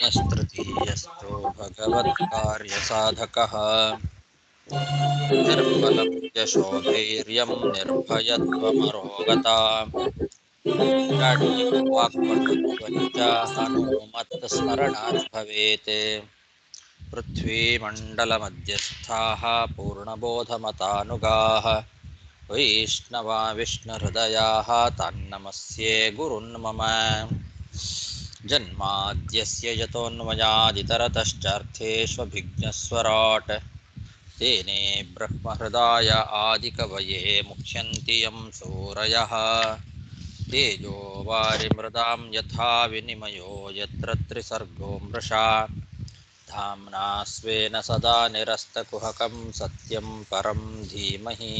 यस्तृतीयस्थो भगवत्कार्यसाधकः निर्मलं यशोधैर्यं निर्भयत्वमरोगता जाड्यवाक्पटुत्वं च हनुमत्स्मरणात् भवेत् पृथ्वीमण्डलमध्यस्थाः पूर्णबोधमतानुगाः वैष्णवा विष्णुहृदयाः तान्नमस्ये गुरुन्मम जन्माद्यस्य यतोऽन्वयादितरतश्चार्थेष्वभिज्ञस्वराट् तेने ब्रह्महृदाय आदिकवये मुह्यन्ति यं सूरयः तेजो वारिमृदां यथा विनिमयो यत्र त्रिसर्गो मृषा धाम्ना स्वेन सदा निरस्तकुहकं सत्यं परं धीमहि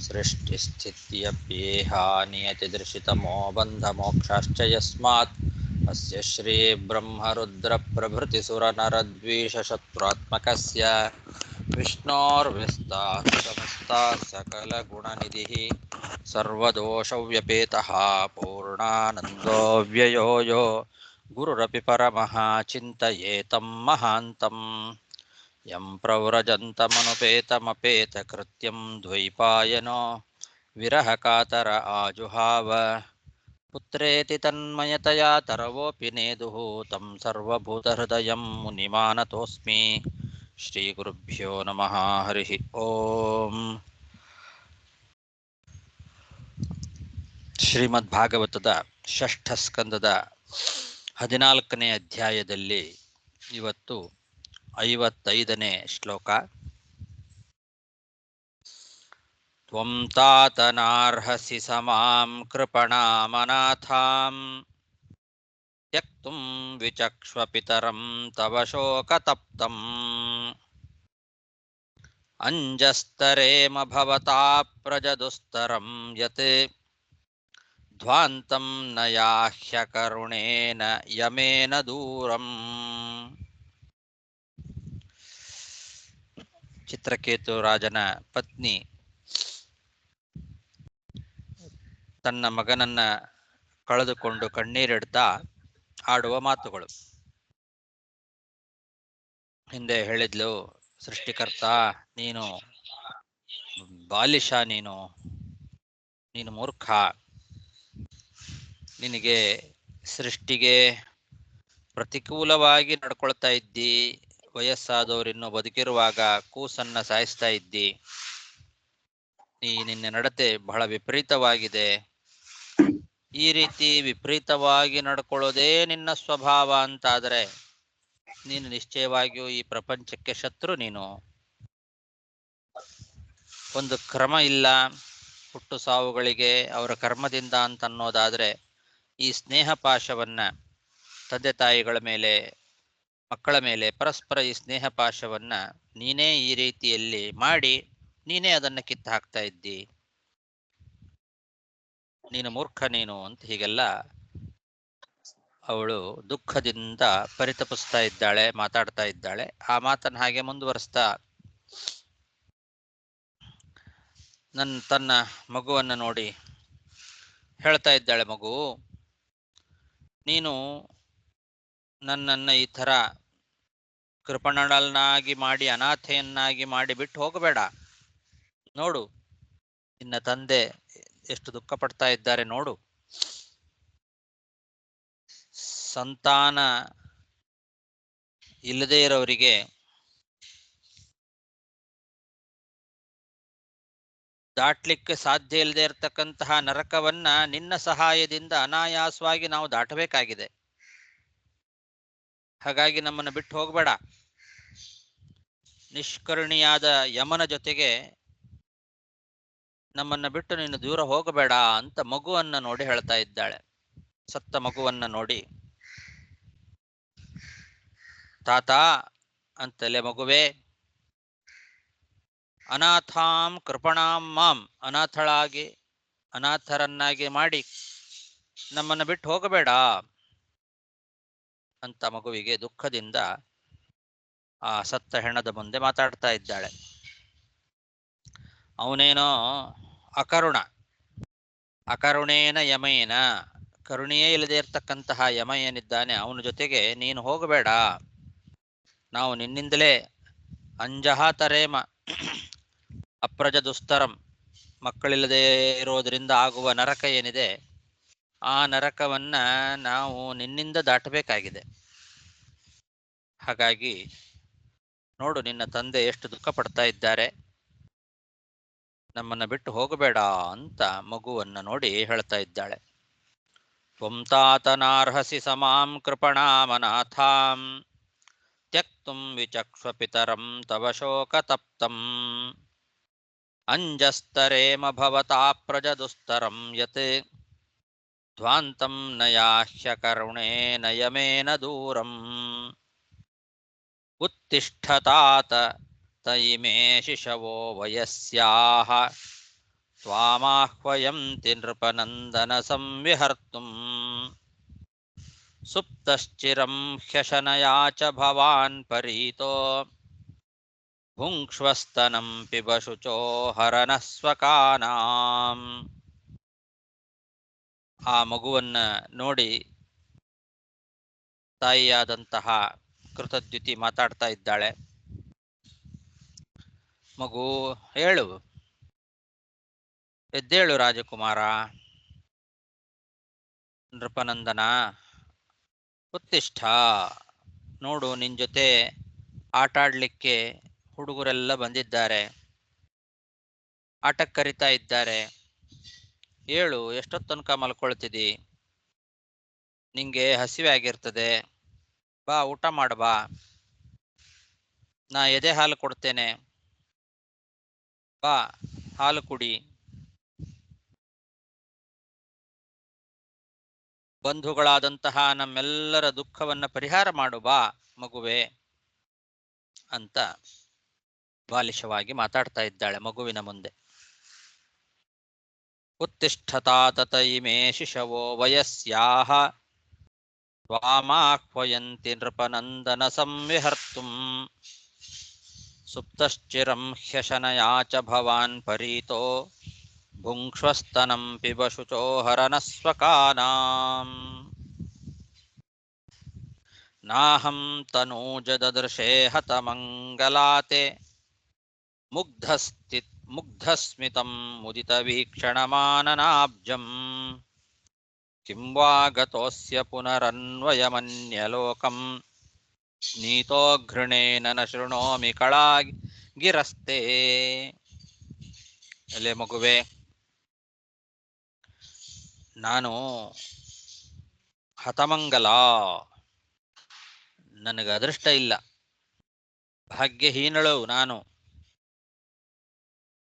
सृष्टिस्थित्यप्येहा नियतिदृशितमो बन्धमोक्षाश्च यस्मात् अस्य श्रीब्रह्मरुद्रप्रभृतिसुरनरद्वीषशत्रुत्मकस्य विष्णोर्व्यस्ताः समस्ताः सकलगुणनिधिः सर्वदोषव्यपेतः पूर्णानन्दो व्ययो यो गुरुरपि परमः चिन्तयेतं महान्तं यं प्रव्रजन्तमनुपेतमपेतकृत्यं द्वैपायनो विरहकातर आजुहाव पुत्रेति तन्मयतया तरवोऽपि नेदुः तं सर्वभूतहृदयं मुनिमानतोऽस्मि ಶ್ರೀಗುರುಭ್ಯೋ ನಮಃ ಹರಿ ಓಂ. ಶ್ರೀಮದ್ ಭಾಗವತದ ಷಷ್ಠ ಸ್ಕಂದದ 14ನೇ ಅಧ್ಯಾಯದಲ್ಲಿ ಇವತ್ತು 55ನೇ ಶ್ಲೋಕ. ತ್ವಂ ತಾತನಾರ್ಹಸಿ ಸಮಾಂ ಕೃಪಣಾಮನಾಥಾಂ ತ್ಯಕ್ತುಂ ವಿಚಕ್ಷ್ವ ಪಿತರಂ ತವ ಶೋಕತಪ್ತಂ ಅಂಜಸ್ತರೇಮ ಭವತಾ ಪ್ರಜದುಸ್ತರಂ ಯತ್ ಧ್ವಾಂತಂ ನ ಯಾಹ್ಯ ಕರುಣೇನ ಯಮೇನ ದೂರಂ. ಚಿತ್ರಕೇತು ರಾಜನ ಪತ್ನಿ ತನ್ನ ಮಗನನ್ನ ಕಳೆದುಕೊಂಡು ಕಣ್ಣೀರಿಡ್ತಾ ಆಡುವ ಮಾತುಗಳು. ಹಿಂದೆ ಹೇಳಿದ್ಲು, ಸೃಷ್ಟಿಕರ್ತ ನೀನು ಬಾಲಿಶ, ನೀನು ಮೂರ್ಖ, ನಿನಗೆ ಸೃಷ್ಟಿಗೆ ಪ್ರತಿಕೂಲವಾಗಿ ನಡ್ಕೊಳ್ತಾ ಇದ್ದಿ, ವಯಸ್ಸಾದವರಿನ್ನು ಬದುಕಿರುವಾಗ ಕೂಸನ್ನ ಸಾಯಿಸ್ತಾ ಇದ್ದಿ, ನಿನ್ನ ನಡತೆ ಬಹಳ ವಿಪರೀತವಾಗಿದೆ. ಈ ರೀತಿ ವಿಪರೀತವಾಗಿ ನಡ್ಕೊಳ್ಳೋದೇ ನಿನ್ನ ಸ್ವಭಾವ ಅಂತಾದರೆ ನೀನು ನಿಶ್ಚಯವಾಗಿಯೂ ಈ ಪ್ರಪಂಚಕ್ಕೆ ಶತ್ರು. ನೀನು ಒಂದು ಕ್ರಮ ಇಲ್ಲ ಹುಟ್ಟು ಸಾವುಗಳಿಗೆ ಅವರ ಕರ್ಮದಿಂದ ಅಂತ ಅನ್ನೋದಾದರೆ, ಈ ಸ್ನೇಹ ಪಾಶವನ್ನ ತಂದೆ ತಾಯಿಗಳ ಮೇಲೆ, ಮಕ್ಕಳ ಮೇಲೆ ಪರಸ್ಪರ ಈ ಸ್ನೇಹ ಪಾಶವನ್ನ ನೀನೇ ಈ ರೀತಿಯಲ್ಲಿ ಮಾಡಿ ನೀನೇ ಅದನ್ನು ಕಿತ್ತು ಹಾಕ್ತಾ ಇದ್ದಿ, ನೀನು ಮೂರ್ಖ ನೀನು ಅಂತ ಹೀಗೆಲ್ಲ ಅವಳು ದುಃಖದಿಂದ ಪರಿತಪಿಸ್ತಾ ಇದ್ದಾಳೆ, ಮಾತಾಡ್ತಾ ಇದ್ದಾಳೆ. ಆ ಮಾತನ್ನು ಹಾಗೆ ಮುಂದುವರಿಸ್ತಾ ತನ್ನ ಮಗುವನ್ನು ನೋಡಿ ಹೇಳ್ತಾ ಇದ್ದಾಳೆ, ಮಗು ನೀನು ನನ್ನನ್ನು ಈ ಥರ ಕೃಪಣಳನ್ನಾಗಿ ಮಾಡಿ ಅನಾಥೆಯನ್ನಾಗಿ ಮಾಡಿ ಬಿಟ್ಟು ಹೋಗಬೇಡ. ನೋಡು ನಿನ್ನ ತಂದೆ ಎಷ್ಟು ದುಃಖ ಪಡ್ತಾ ಇದ್ದಾರೆ ನೋಡು. ಸಂತಾನ ಇಲ್ಲದೇ ಇರೋರಿಗೆ ದಾಟ್ಲಿಕ್ಕೆ ಸಾಧ್ಯ ಇಲ್ಲದೆ ಇರತಕ್ಕಂತಹ ನರಕವನ್ನ ನಿನ್ನ ಸಹಾಯದಿಂದ ಅನಾಯಾಸವಾಗಿ ನಾವು ದಾಟಬೇಕಾಗಿದೆ. ಹಾಗಾಗಿ ನಮ್ಮನ್ನು ಬಿಟ್ಟು ಹೋಗಬೇಡ. ನಿಷ್ಕರುಣಿಯಾದ ಯಮನ ಜೊತೆಗೆ ನಮ್ಮನ್ನ ಬಿಟ್ಟು ನೀನು ದೂರ ಹೋಗಬೇಡ ಅಂತ ಮಗುವನ್ನ ನೋಡಿ ಹೇಳ್ತಾ ಇದ್ದಾಳೆ. ಸತ್ತ ಮಗುವನ್ನ ನೋಡಿ, ತಾತ ಅಂತಲೇ ಮಗುವೇ, ಅನಾಥಾಂ ಕೃಪಣಾಂ ಮಾಂ, ಅನಾಥರನ್ನಾಗಿ ಮಾಡಿ ನಮ್ಮನ್ನು ಬಿಟ್ಟು ಹೋಗಬೇಡ ಅಂತ ಮಗುವಿಗೆ ದುಃಖದಿಂದ ಆ ಸತ್ತ ಹೆಣದ ಮುಂದೆ ಮಾತಾಡ್ತಾ ಇದ್ದಾಳೆ. ಅವನೇನೋ ಅಕರುಣೇನ ಯಮೇನ, ಕರುಣೆಯೇ ಇಲ್ಲದೆ ಇರತಕ್ಕಂತಹ ಯಮ ಏನಿದ್ದಾನೆ ಅವನ ಜೊತೆಗೆ ನೀನು ಹೋಗಬೇಡ, ನಾವು ನಿನ್ನಿಂದಲೇ ಅಂಜಹಾತರೇಮ ಅಪ್ರಜ ದುಸ್ತರಂ, ಮಕ್ಕಳಿಲ್ಲದೆ ಇರೋದರಿಂದ ಆಗುವ ನರಕ ಏನಿದೆ ಆ ನರಕವನ್ನ ನಾವು ನಿನ್ನಿಂದ ದಾಟಬೇಕಾಗಿದೆ. ಹಾಗಾಗಿ ನೋಡು, ನಿನ್ನ ತಂದೆ ಎಷ್ಟು ದುಃಖ ಪಡ್ತಾ ಇದ್ದಾರೆ, ನಮ್ಮನ್ನ ಬಿಟ್ಟು ಹೋಗಬೇಡ ಅಂತ ಮಗುವನ್ನ ನೋಡಿ ಹೇಳ್ತಾ ಇದ್ದಾಳೆ. ತ್ವಂ ತಾತನಾರ್ಹಸಿ ಸಮಾಂ ಕೃಪಣಾಮನಾಥಾಂ ತ್ಯಕ್ತುಂ ವಿಚಕ್ಷ್ವ ಪಿತರಂ ತವ ಶೋಕತಪ್ತಂ ಅಂಜಸ್ತರೇಮ ಭವತಾ ಪ್ರಜದುಸ್ತರಂ ಯತ್ ಧ್ವಾಂತಂ ನಯಾಹ್ಯ ಕರುಣೇನ ಯಮೇನ ದೂರಂ ಉತ್ತಿಷ್ಠತಾತ ತಯಿಮೇ ಶಿಶವೋ ವಯಸ್ಯಾಹ ತ್ವಾಮಾಹ್ವಯಂತಿ ನೃಪನಂದನ ಸಂವಿಹರ್ತುಂ ಸುಪ್ತಶ್ಚಿರಂ ಹ್ಯಶನಯಾ ಚ ಭವಾನ್ ಪರೀತೋ ಭುಂಕ್ಷ್ವಸ್ತನಂ ಪಿಬ ಶುಚೋ ಹರನಃ ಸ್ವಕಾನಾಂ. ಆ ಮಗುವನ್ನ ನೋಡಿ ತಾಯಿಯಾದಂತಹ ಕೃತದ್ಯುತಿ ಮಾತಾಡ್ತಾ ಇದ್ದಾಳೆ. ಮಗು, ಹೇಳು, ಎದ್ದೇಳು ರಾಜಕುಮಾರ. ನೃಪನಂದನ, ಉತ್ತಿಷ್ಠ, ನೋಡು ನಿನ್ ಜೊತೆ ಆಟಾಡ್ಲಿಕ್ಕೆ ಹುಡುಗರೆಲ್ಲ ಬಂದಿದ್ದಾರೆ, ಆಟಕ್ಕೆ ಕರಿತಾ ಇದ್ದಾರೆ. ಹೇಳು, ಎಷ್ಟೊತ್ತು ತನಕ ಮಲ್ಕೊಳ್ತಿದಿ? ನಿಂಗೆ ಹಸಿವೆ ಆಗಿರ್ತದೆ, ಬಾ ಊಟ ಮಾಡಬಾ, ನಾ ಎದೆ ಹಾಲು ಕೊಡ್ತೇನೆ, ಬಾ ಹಾಲು ಕುಡಿ. ಬಂಧುಗಳಾದಂತಹ ನಮ್ಮೆಲ್ಲರ ದುಃಖವನ್ನ ಪರಿಹಾರ ಮಾಡು ಬಾ ಮಗುವೆ ಅಂತ ಬಾಲಿಶವಾಗಿ ಮಾತಾಡ್ತಾ ಇದ್ದಾಳೆ ಮಗುವಿನ ಮುಂದೆ. ಉತ್ತಿಷ್ಠತಾತ ತಯಿಮೇ ಶಿಶವೋ ವಯಸ್ಯಾಹ ತ್ವಾಮಾಹ್ವಯಂತಿ ನೃಪನಂದನ ಸಂವಿಹರ್ತುಂ ಸುಪ್ತಶ್ಚಿರಂ ಹ್ಯಶನಯಾ ಚ ಭವಾನ್ ಪರೀತೋ ಭುಂಕ್ಷ್ವಸ್ತನಂ ಪಿಬ ಶುಚೋ ಹರನಃ ಸ್ವಕಾನಾಂ. ನಾಹಂ ತನೂಜದೃಶೇ ಹತಮಂಗಲಾತೆ ಮುಗ್ಧಸ್ಮಿತಂ ಮುದಿತವೀಕ್ಷಣಮಾನನಾಬ್ಜಂ ಕಿಂ ವಾ ಗತೋಸ್ಯ ಪುನರನ್ವಯಮನ್ಯಲೋಕಂ ನೀತೋ ಘೃಣೇನ ನ ಶೃಣೋಮಿ ಕಳಾಗಿರಸ್ತೆ. ಎಲೆ ಮಗುವೆ, ನಾನು ಹತಮಂಗಲ, ನನಗೆ ಅದೃಷ್ಟ ಇಲ್ಲ, ಭಾಗ್ಯಹೀನಳು ನಾನು.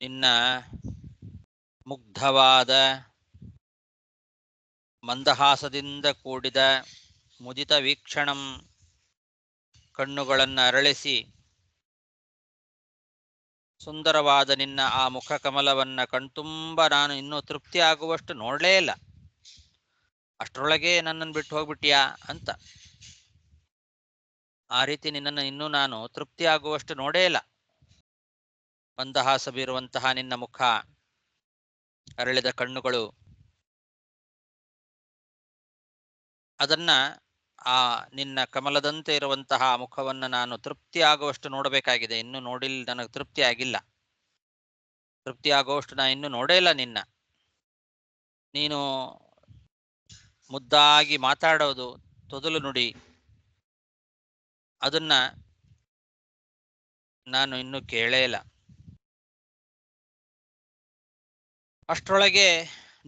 ನಿನ್ನ ಮುಗ್ಧವಾದ ಮಂದಹಾಸದಿಂದ ಕೂಡಿದ ಮುದಿತ ವೀಕ್ಷಣಂ, ಕಣ್ಣುಗಳನ್ನು ಅರಳಿಸಿ ಸುಂದರವಾದ ನಿನ್ನ ಆ ಮುಖ ಕಮಲವನ್ನ ಕಣ್ತುಂಬ ನಾನು ಇನ್ನೂ ತೃಪ್ತಿ ಆಗುವಷ್ಟು ನೋಡಲೇ ಇಲ್ಲ, ಅಷ್ಟರೊಳಗೆ ನನ್ನನ್ನು ಬಿಟ್ಟು ಹೋಗ್ಬಿಟ್ಟಿಯಾ ಅಂತ. ಆ ರೀತಿ ನಿನ್ನನ್ನು ಇನ್ನೂ ನಾನು ತೃಪ್ತಿ ಆಗುವಷ್ಟು ನೋಡೇ ಇಲ್ಲ. ಮಂದಹಾಸ ಬೀರುವಂತಹ ನಿನ್ನ ಮುಖ, ಅರಳಿದ ಕಣ್ಣುಗಳು, ಅದನ್ನ ಆ ನಿನ್ನ ಕಮಲದಂತೆ ಇರುವಂತಹ ಮುಖವನ್ನು ನಾನು ತೃಪ್ತಿ ಆಗುವಷ್ಟು ನೋಡಬೇಕಾಗಿದೆ. ಇನ್ನೂ ನೋಡಿಲ್ಲ, ನನಗೆ ತೃಪ್ತಿ ಆಗಿಲ್ಲ. ತೃಪ್ತಿ ಆಗುವಷ್ಟು ನಾ ಇನ್ನೂ ನೋಡೇ ಇಲ್ಲ ನಿನ್ನ. ನೀನು ಮುದ್ದಾಗಿ ಮಾತಾಡೋದು, ತೊದಲು ನುಡಿ, ಅದನ್ನ ನಾನು ಇನ್ನೂ ಕೇಳೇ ಇಲ್ಲ. ಅಷ್ಟರೊಳಗೆ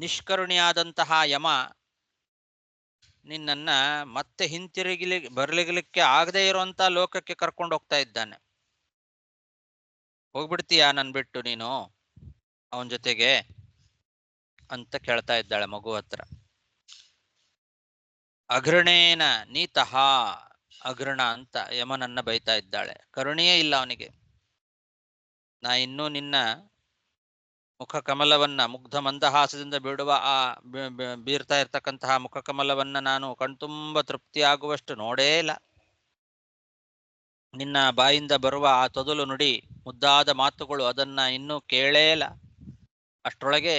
ನಿಷ್ಕರುಣಿಯಾದಂತಹ ಯಮ ನಿನ್ನನ್ನ ಮತ್ತೆ ಬರಲಿಕ್ಕೆ ಆಗದೆ ಇರುವಂತ ಲೋಕಕ್ಕೆ ಕರ್ಕೊಂಡು ಹೋಗ್ತಾ ಇದ್ದಾನೆ. ಹೋಗ್ಬಿಡ್ತೀಯಾ ನನ್ ಬಿಟ್ಟು ನೀನು ಅವನ ಜೊತೆಗೆ ಅಂತ ಕೇಳ್ತಾ ಇದ್ದಾಳೆ ಮಗು ಹತ್ರ. ಅಘೃಣೇನ ನೀತಃ, ಅಘೃಣ ಅಂತ ಯಮನನ್ನ ಬೈತಾ ಇದ್ದಾಳೆ. ಕರುಣೆಯೇ ಇಲ್ಲ ಅವನಿಗೆ. ನಾ ಇನ್ನೂ ನಿನ್ನ ಮುಖ ಕಮಲವನ್ನ, ಮುಗ್ಧ ಮಂದಹಾಸದಿಂದ ಬಿಡುವ ಆ ಬೀರ್ತಾ ಇರ್ತಕ್ಕಂತಹ ಮುಖ ಕಮಲವನ್ನ ನಾನು ಕಣ್ತುಂಬ ತೃಪ್ತಿ ಆಗುವಷ್ಟು ನೋಡೇ ಇಲ್ಲ. ನಿನ್ನ ಬಾಯಿಂದ ಬರುವ ಆ ತೊದಲು ನುಡಿ, ಮುದ್ದಾದ ಮಾತುಗಳು, ಅದನ್ನ ಇನ್ನೂ ಕೇಳೇ ಇಲ್ಲ. ಅಷ್ಟರೊಳಗೆ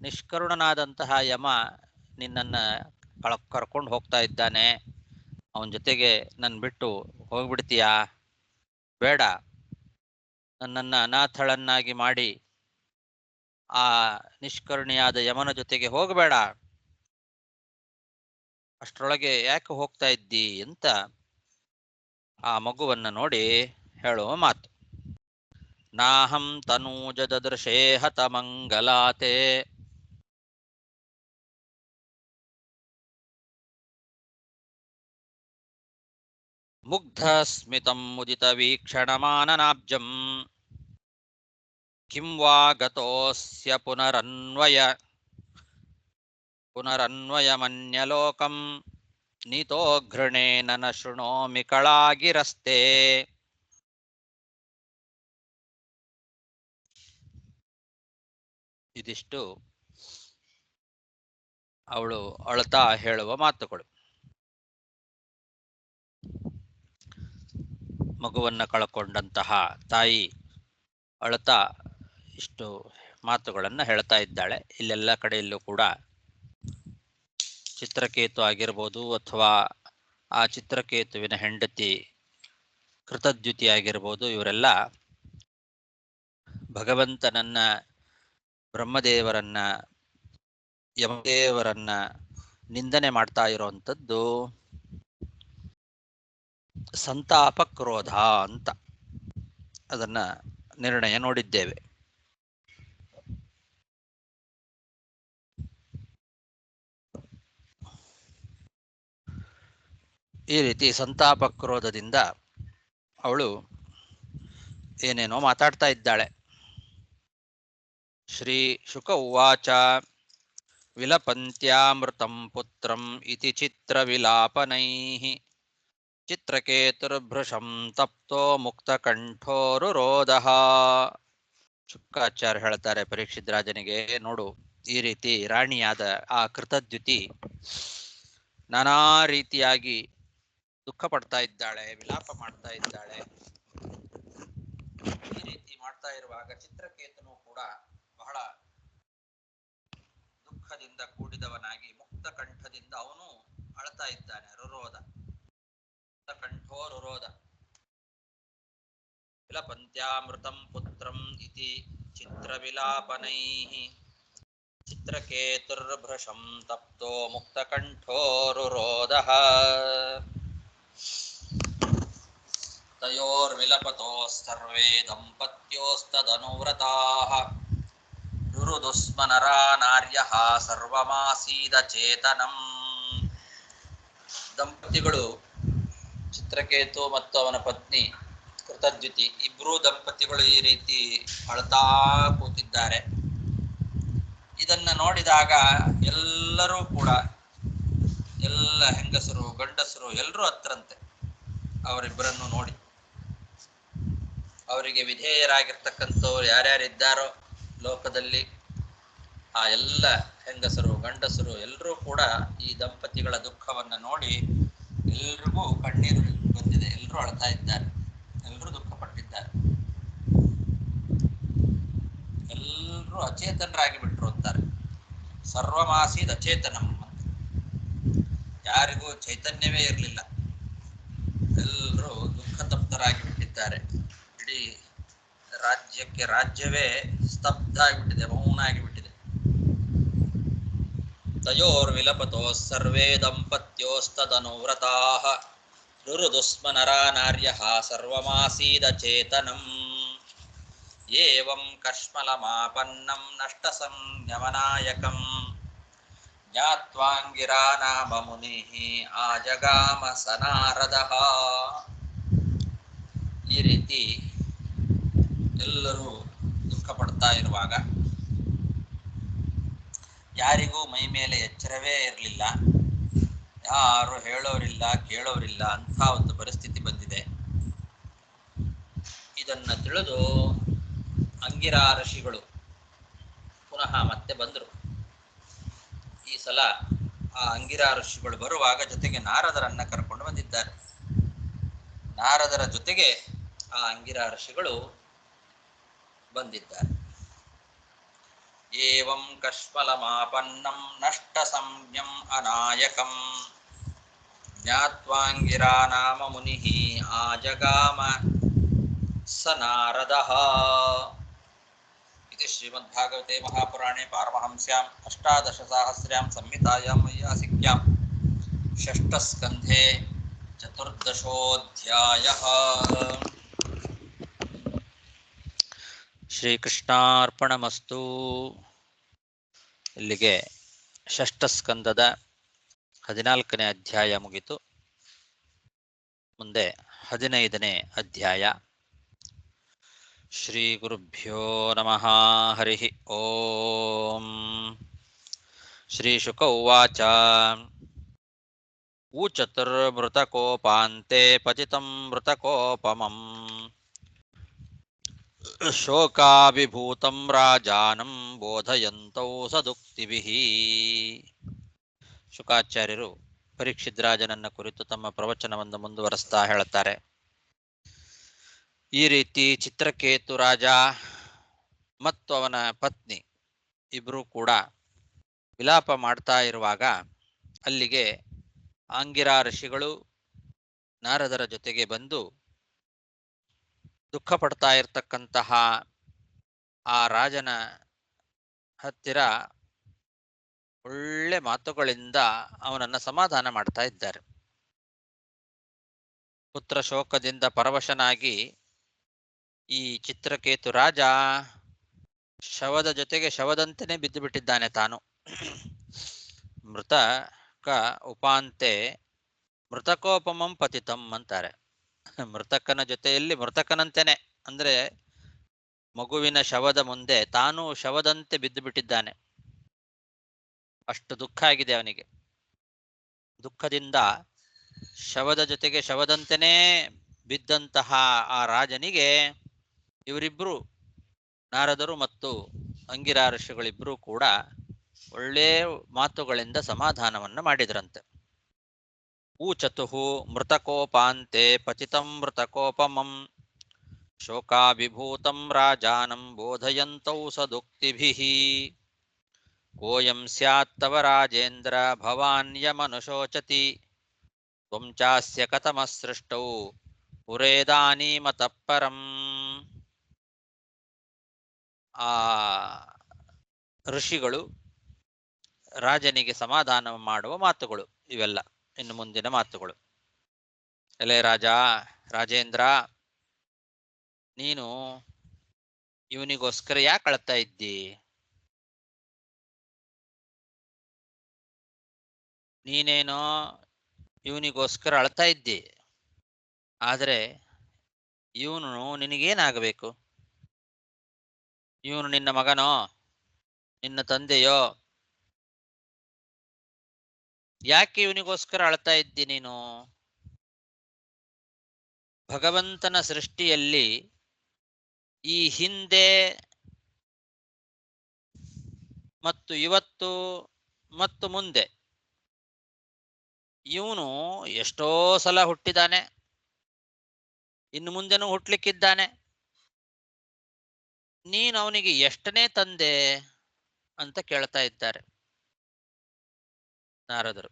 ನಿಷ್ಕರುಣನಾದಂತಹ ಯಮ ನಿನ್ನನ್ನು ಕರ್ಕೊಂಡು ಹೋಗ್ತಾ ಇದ್ದಾನೆ. ಅವನ ಜೊತೆಗೆ ನನ್ನ ಬಿಟ್ಟು ಹೋಗ್ಬಿಡ್ತೀಯಾ? ಬೇಡ, ನನ್ನನ್ನು ಅನಾಥಳನ್ನಾಗಿ ಮಾಡಿ ಆ ನಿಷ್ಕರುಣಿಯಾದ ಯಮನ ಜೊತೆಗೆ ಹೋಗಬೇಡ. ಅಷ್ಟರೊಳಗೆ ಯಾಕೆ ಹೋಗ್ತಾ ಇದ್ದಿ ಅಂತ ಆ ಮಗುವನ್ನ ನೋಡಿ ಹೇಳುವ ಮಾತು. ನಾಹಂ ತನೂಜ ದದೃಶೇ ಹತ ಮಂಗಲಾತೆ ಮುಗ್ಧ ಸ್ಮಿತಂ ಮುದಿತ ವೀಕ್ಷಣಮಾನನಾಬ್ಜಂ ಕಿಂ ವಾ ಗತೋಸ್ಯ ಪುನರನ್ವಯಮನ್ಯಲೋಕಂ ನೀತೋ ಘೃಣೇನ ನ ಶೃಣೋಮಿ ಕಳಾಗಿರಸ್ತೆ. ಇದಿಷ್ಟು ಅವಳು ಅಳುತ್ತಾ ಹೇಳುವ ಮಾತುಗಳು. ಮಗುವನ್ನ ಕಳಕೊಂಡಂತಹ ತಾಯಿ ಅಳುತ್ತಾ ಇಷ್ಟು ಮಾತುಗಳನ್ನು ಹೇಳ್ತಾ ಇದ್ದಾಳೆ. ಇಲ್ಲೆಲ್ಲ ಕಡೆಯಲ್ಲೂ ಕೂಡ ಚಿತ್ರಕೇತು ಆಗಿರ್ಬೋದು ಅಥವಾ ಆ ಚಿತ್ರಕೇತುವಿನ ಹೆಂಡತಿ ಕೃತದ್ಯುತಿ ಆಗಿರ್ಬೋದು, ಇವರೆಲ್ಲ ಭಗವಂತನನ್ನ, ಬ್ರಹ್ಮದೇವರನ್ನ, ಯಮದೇವರನ್ನ ನಿಂದನೆ ಮಾಡ್ತಾ ಇರೋವಂಥದ್ದು ಸಂತಾಪ ಕ್ರೋಧ ಅಂತ ಅದನ್ನ ನಿರ್ಣಯ ನೋಡಿದ್ದೇವೆ. ಈ ರೀತಿ ಸಂತಾಪ ಕ್ರೋಧದಿಂದ ಅವಳು ಏನೇನೋ ಮಾತಾಡ್ತಾ ಇದ್ದಾಳೆ. ಶ್ರೀ ಶುಕ ಉವಾಚ ವಿಲಪಂತ್ಯಾಮೃತಂ ಪುತ್ರಂ ಇತಿ ಚಿತ್ರ ವಿಲಾಪನೈಃ ಚಿತ್ರಕೇತುರ್ಭೃಶಂ ತಪ್ತೋ ಮುಕ್ತಕಂಠೋರುರೋಧಃ. ಶುಕಾಚಾರ್ಯ ಹೇಳ್ತಾರೆ ಪರೀಕ್ಷಿತ್ ರಾಜನಿಗೆ, ನೋಡು, ಈ ರೀತಿ ರಾಣಿಯಾದ ಆ ಕೃತದ್ಯುತಿ ನಾನಾ ರೀತಿಯಾಗಿ ದುಃಖ ಪಡ್ತಾ ಇದ್ದಾಳೆ, ವಿಲಾಪ ಮಾಡ್ತಾ ಇದ್ದಾಳೆ. ಈ ರೀತಿ ಮಾಡ್ತಾ ಇರುವಾಗ ಚಿತ್ರಕೇತನು ಕೂಡ ಬಹಳ ದುಃಖದಿಂದ ಕೂಡಿದವನಾಗಿ ಮುಕ್ತ ಕಂಠದಿಂದ ಅವನು ಅಳ್ತಾ ಇದ್ದಾನೆ. ರುರೋಧ, ಕಂಠೋರುರೋಧ. ವಿಲಪಂತ್ಯಾಮೃತಂ ಪುತ್ರಂ ಇತಿ ಚಿತ್ರವಿಲಾಪನೈಃ ಚಿತ್ರಕೇತುರ್ಭೃಶಂ ತಪ್ತೋ ಮುಕ್ತಕಂಠೋರುರೋಧಃ. ತಯೋರ್ವಿಲಪತೋಸ್ಸರ್ವೇ ದಂಪತ್ಯೋಸ್ತದನುವ್ರತಾಃ ರುರುದುಸ್ಮನರಾ ನಾರ್ಯಃ ಸರ್ವಮಾಸೀದ ಚೇತನಂ. ದಂಪತಿಗಳು ಚಿತ್ರಕೇತು ಮತ್ತು ಅವನ ಪತ್ನಿ ಕೃತದ್ಯುತಿ ಇಬ್ಬರೂ ದಂಪತಿಗಳು ಈ ರೀತಿ ಅಳ್ತಾ ಕೂತಿದ್ದಾರೆ. ಇದನ್ನ ನೋಡಿದಾಗ ಎಲ್ಲರೂ ಕೂಡ, ಎಲ್ಲ ಹೆಂಗಸರು ಗಂಡಸರು ಎಲ್ಲರೂ ಹತ್ರಂತೆ ಅವರಿಬ್ಬರನ್ನು ನೋಡಿ. ಅವರಿಗೆ ವಿಧೇಯರಾಗಿರ್ತಕ್ಕಂಥವ್ರು ಯಾರ್ಯಾರಿದ್ದಾರೋ ಲೋಕದಲ್ಲಿ ಆ ಎಲ್ಲ ಹೆಂಗಸರು ಗಂಡಸರು ಎಲ್ಲರೂ ಕೂಡ ಈ ದಂಪತಿಗಳ ದುಃಖವನ್ನು ನೋಡಿ ಎಲ್ರಿಗೂ ಕಣ್ಣೀರು ಬಂದಿದೆ. ಎಲ್ಲರೂ ಅಳ್ತಾ ಇದ್ದಾರೆ, ಎಲ್ಲರೂ ದುಃಖ ಪಟ್ಟಿದ್ದಾರೆ, ಎಲ್ಲರೂ ಅಚೇತನರಾಗಿ ಬಿಟ್ರು ಅಂತಾರೆ. ಸರ್ವಮಾಸೀದ ಅಚೇತನಂ ಅಂತ, ಯಾರಿಗೂ ಚೈತನ್ಯವೇ ಇರಲಿಲ್ಲ, ಎಲ್ಲರೂ ದುಃಖ ತಪ್ತರಾಗಿ ಬಿಟ್ಟಿದ್ದಾರೆ. ಇಡೀ ರಾಜ್ಯವೇ ಸ್ತಬ್ಧ ಆಗಿಬಿಟ್ಟಿದೆ, ಮೌನ ಆಗಿಬಿಟ್ಟಿದೆ. ತಯೋರ್ವಿಲಪತೋ ಸರ್ವೇ ದಂಪತ್ಯೋಸ್ತದನುವ್ರತಾಃ ರುರುದುಸ್ಮನರಾ ನಾರ್ಯಃ ಸರ್ವಮಾಸೀದ ಚೇತನಂ. ಏವಂ ಕಶ್ಮಲಮಾಪನ್ನಂ ನಷ್ಟಸಂಯಮನಾಯಕಂ ಜ್ಞಾತ್ವಾಂಗಿರಾ ನಾಮ ಮುನಿಃ ಆಜಗಾಮ ಸನಾರದಃ. ಈ ರೀತಿ ಎಲ್ಲರೂ ದುಃಖ ಪಡ್ತಾ ಇರುವಾಗ ಯಾರಿಗೂ ಮೈ ಮೇಲೆ ಎಚ್ಚರವೇ ಇರಲಿಲ್ಲ, ಯಾರು ಹೇಳೋರಿಲ್ಲ ಕೇಳೋರಿಲ್ಲ, ಅಂಥ ಒಂದು ಪರಿಸ್ಥಿತಿ ಬಂದಿದೆ. ಇದನ್ನ ತಿಳಿದು ಅಂಗಿರಾ ಋಷಿಗಳು ಪುನಃ ಮತ್ತೆ ಬಂದರು. ಈ ಸಲ ಆ ಅಂಗಿರಾ ಋಷಿಗಳು ಬರುವಾಗ ಜೊತೆಗೆ ನಾರದರನ್ನ ಕರ್ಕೊಂಡು ಬಂದಿದ್ದಾರೆ. ನಾರದರ ಜೊತೆಗೆ ಆ ಅಂಗಿರಾ ಋಷಿಗಳು ಬಂದಿದ್ದಾರೆ. ಏವಂ ಕಶ್ಮಲಮಾಪನ್ನಂ ನಷ್ಟಸಂಜ್ಞಂ ಅನಾಯಕಂ ಜ್ಞಾತ್ವಾಂಗಿರಾ ನಾಮ ಮುನಿಃ ಆಜಗಾಮ ಸ ನಾರದಃ. इति श्रीमद्भागवते महापुराणे पारमहंस्याम् अष्टादशसाहस्र्यां संहितायां वैयासिक्यां षष्ठस्कन्धे चतुर्दशोऽध्यायः. ಶ್ರೀಕೃಷ್ಣಾರ್ಪಣಮಸ್ತು. ಇಲ್ಲಿಗೆ ಷಷ್ಠಸ್ಕಂದದ 14ನೇ ಅಧ್ಯಾಯ ಮುಗಿತು. ಮುಂದೆ 15ನೇ ಅಧ್ಯಾಯ. ಶ್ರೀ ಗುರುಭ್ಯೋ ನಮಃ. ಹರಿ ಓಂ. ಶ್ರೀ ಶುಕ ಉವಾಚ. ಊಚತುರ್ಮೃತಕೋಪಾಂತೆ ಪತಿತಂ ಮೃತಕೋಪಮಂ ಶೋಕಾಭಿಭೂತಂ ರಾಜಾನಂ ಬೋಧಯಂತೌ ಸದುಕ್ತಿಭಿಃ. ಶುಕಾಚಾರ್ಯರು ಪರೀಕ್ಷಿತ್ ರಾಜನನ್ನ ಕುರಿತು ತಮ್ಮ ಪ್ರವಚನವನ್ನು ಮುಂದುವರೆಸ್ತಾ ಹೇಳುತ್ತಾರೆ. ಈ ರೀತಿ ಚಿತ್ರಕೇತು ರಾಜ ಮತ್ತು ಅವನ ಪತ್ನಿ ಇಬ್ಬರೂ ಕೂಡ ವಿಲಾಪ ಮಾಡ್ತಾ ಇರುವಾಗ ಅಲ್ಲಿಗೆ ಆಂಗಿರಾ ಋಷಿಗಳು ನಾರದರ ಜೊತೆಗೆ ಬಂದು ದುಃಖ ಪಡ್ತಾ ಇರತಕ್ಕಂತಹ ಆ ರಾಜನ ಹತ್ತಿರ ಒಳ್ಳೆ ಮಾತುಗಳಿಂದ ಅವನನ್ನ ಸಮಾಧಾನ ಮಾಡ್ತಾ ಇದ್ದಾರೆ. ಪುತ್ರ ಶೋಕದಿಂದ ಪರವಶನಾಗಿ ಈ ಚಿತ್ರಕೇತು ರಾಜ ಶವದ ಜೊತೆಗೆ ಶವದಂತೆಯೇ ಬಿದ್ದು ಬಿಟ್ಟಿದ್ದಾನೆ ತಾನು. ಮೃತಕ ಉಪಾಂತೆ ಮೃತಕೋಪಮಂ ಪತಿತಂ ಅಂತಾರೆ. ಮೃತಕನ ಜೊತೆಯಲ್ಲಿ ಮೃತಕನಂತೆನೆ, ಅಂದ್ರೆ ಮಗುವಿನ ಶವದ ಮುಂದೆ ತಾನು ಶವದಂತೆ ಬಿದ್ದು ಬಿಟ್ಟಿದ್ದಾನೆ. ಅಷ್ಟು ದುಃಖ ಆಗಿದೆ ಅವನಿಗೆ. ದುಃಖದಿಂದ ಶವದ ಜೊತೆಗೆ ಶವದಂತೆನೇ ಬಿದ್ದಂತಹ ಆ ರಾಜನಿಗೆ ಇವರಿಬ್ರು, ನಾರದರು ಮತ್ತು ಅಂಗಿರಾ ಋಷಿಗಳಿಬ್ಬರೂ ಕೂಡ ಒಳ್ಳೆ ಮಾತುಗಳಿಂದ ಸಮಾಧಾನವನ್ನು ಮಾಡಿದ್ರಂತೆ. ಊಚತುಃ ಮೃತಕೋಪಾಂತೆ ಪತಿತಂ ಮೃತಕೋಪಮಂ ಶೋಕಾಭಿಭೂತಂ ರಾಜಾನಂ ಬೋಧಯಂತೌ ಸದುಕ್ತಿಭಿಃ. ಕೋಯಂ ಸ್ಯಾತ್ತವ ರಾಜೇಂದ್ರ ಭವಾನ್ಯಮನುಶೋಚತಿ ತ್ವಂ ಚಾಸ್ಯ ಕಥಮಃ ಸೃಷ್ಟೌ ಪುರೇದಾನೀಮತಃ ಪರಂ. ಆ ಋಷಿಗಳು ರಾಜನಿಗೆ ಸಮಾಧಾನ ಮಾಡುವ ಮಾತುಗಳು ಇವೆಲ್ಲ. ಇನ್ನು ಮುಂದಿನ ಮಾತುಗಳು. ಎಲೆ ರಾಜ, ರಾಜೇಂದ್ರ, ನೀನು ಇವನಿಗೋಸ್ಕರ ಯಾಕೆ ಅಳ್ತಾ ಇದ್ದಿ? ನೀನೇನೋ ಇವನಿಗೋಸ್ಕರ ಅಳ್ತಾ ಇದ್ದಿ, ಆದರೆ ಇವನು ನಿನಗೇನಾಗಬೇಕು? ಇವನು ನಿನ್ನ ಮಗನೋ, ನಿನ್ನ ತಂದೆಯೋ? ಯಾಕೆ ಇವನಿಗೋಸ್ಕರ ಅಳ್ತಾ ಇದ್ದಿ ನೀನು? ಭಗವಂತನ ಸೃಷ್ಟಿಯಲ್ಲಿ ಈ ಹಿಂದೆ ಮತ್ತು ಇವತ್ತು ಮತ್ತು ಮುಂದೆ ಇವನು ಎಷ್ಟೋ ಸಲ ಹುಟ್ಟಿದ್ದಾನೆ, ಇನ್ನು ಮುಂದೆನೂ ಹುಟ್ಟಲಿಕ್ಕಿದ್ದಾನೆ. ನೀನು ಅವನಿಗೆ ಎಷ್ಟನೇ ತಂದೆ ಅಂತ ಕೇಳ್ತಾ ಇದ್ದಾರೆ ನಾರದರು.